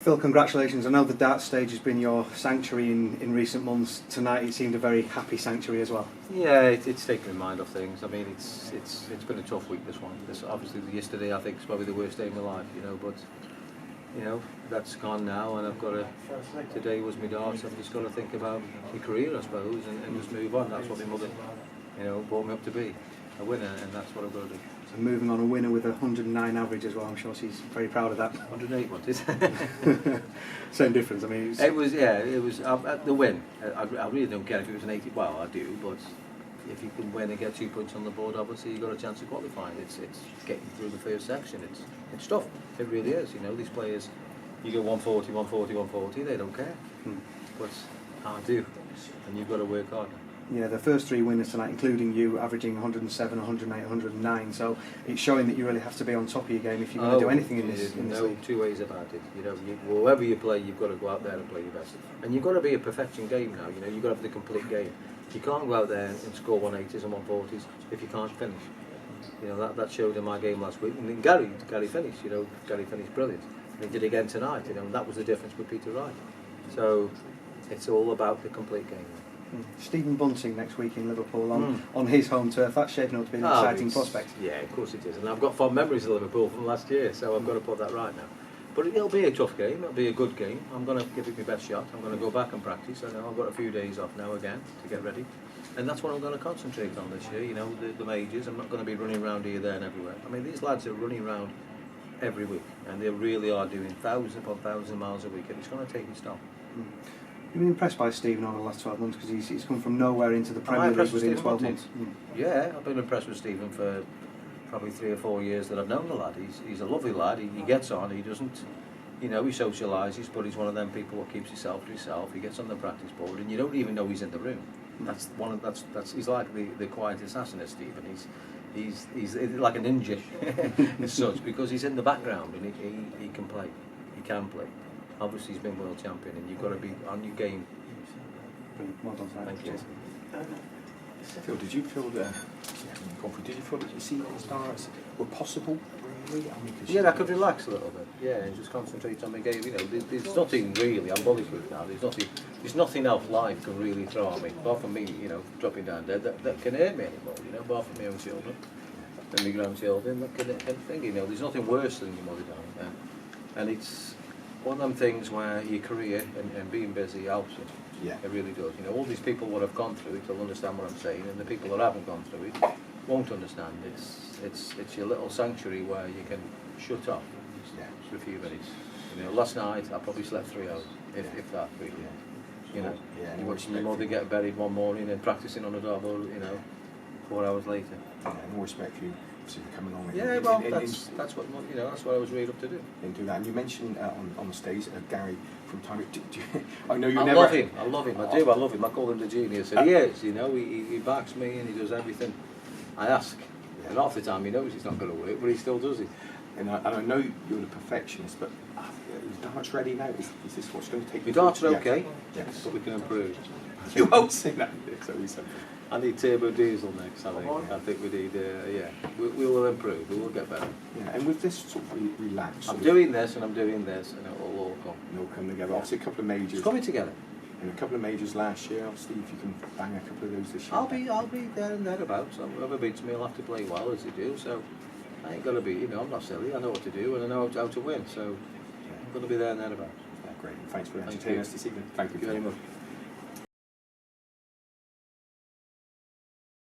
Phil, congratulations. I know the darts stage has been your sanctuary in recent months. Tonight it seemed a very happy sanctuary as well. Yeah, it's taken my mind off things. I mean, it's been a tough week, this one. Obviously yesterday I think is probably the worst day of my life, but that's gone now, and I've got to. Today was my darts. I've just got to think about my career, I suppose, and just move on. That's what my mother, brought me up to be, a winner, and that's what I've got to do. So moving on, a winner with a 109 average as well. I'm sure she's very proud of that. 108, what is it? Same difference. I mean, it was the win. I really don't care if it was an 80. Well, I do, but if you can win and get 2 points on the board, obviously you've got a chance of qualifying. It's getting through the first section. It's tough. It really is. These players, you go 140, 140, 140. They don't care. But I do, and you've got to work hard. Yeah, the first 3 winners tonight, including you, averaging 107, 108, 109. So it's showing that you really have to be on top of your game if you're going to do anything in this league. Two ways about it. Wherever you play, you've got to go out there and play your best. And you've got to be a perfection game now. You've got to have the complete game. You can't go out there and score 180s and 140s if you can't finish. That showed in my game last week. And then Gary finished. Gary finished brilliant. And he did again tonight. And that was the difference with Peter Wright. So it's all about the complete game. Stephen Bunting next week in Liverpool on his home turf. That's shaping up to be an exciting prospect. Yeah, of course it is. And I've got fond memories of Liverpool from last year, so I've got to put that right now. But it'll be a tough game. It'll be a good game. I'm going to give it my best shot. I'm going to go back and practice. I know I've got a few days off now again to get ready. And that's what I'm going to concentrate on this year. The majors. I'm not going to be running around here, there and everywhere. I mean, these lads are running around every week, and they really are doing 1,000 upon 1,000 miles a week, and it's going to take its toll. You've been impressed by Stephen over the last 12 months because he's come from nowhere into the Premier League within 12 months. Yeah, I've been impressed with Stephen for probably 3 or 4 years that I've known the lad. He's a lovely lad. He gets on. He doesn't, he socialises, but he's one of them people that keeps himself to himself. He gets on the practice board, and you don't even know he's in the room. That's he's like the quiet assassin, is Stephen. He's like a ninja as such, because he's in the background and he can play. He can play. Obviously he's been world champion, and you've got to be on your game. Well done, thank you. Phil, did you feel that the sequence starts were possible? Really? I could relax a little bit. Yeah, and just concentrate on the game. There's nothing really. I'm bulletproof now. There's nothing else life can really throw at me, apart from me, dropping down dead, that can hurt me anymore. Apart from my own children and my grandchildren, that can think. There's nothing worse than your mother dying. And it's one of them things where your career and being busy helps you. Yeah. It really does. All these people that have gone through it will understand what I'm saying, and the people that haven't gone through it won't understand. It's your little sanctuary where you can shut off for a few minutes. Last night I probably slept 3 hours, if that really. You watching your mother get buried one morning and practicing on a dartboard, 4 hours later. Yeah, and more respect for you. For coming on. Yeah, that's what I was reared up to do. And do that. And you mentioned on the stage Gary from time. I know you I never. love him. I love him. I do. I love him. I call him the genius. And he is. He backs me and he does everything I ask. And half the time he knows it's not going to work, but he still does it. And I know you're the perfectionist, but is darts ready now? Is this what's going to take? Your darts are okay. Yes, but we can improve. You won't say that. I need turbo diesel next. I think we need. We will improve. We will get better. Yeah, and with this sort of relax. I'm doing this and I'm doing this, and it will all come. It'll come together. Obviously, a couple of majors. It's coming together. And a couple of majors last year. Obviously, if you can bang a couple of those this year. I'll be there and thereabouts. Whoever beats me, I'll have to play well as they do. So I ain't gonna be. I'm not silly. I know what to do and I know how to win. So I'm gonna be there and thereabouts. Yeah, great. Thanks for entertaining us this evening. Thank you very much.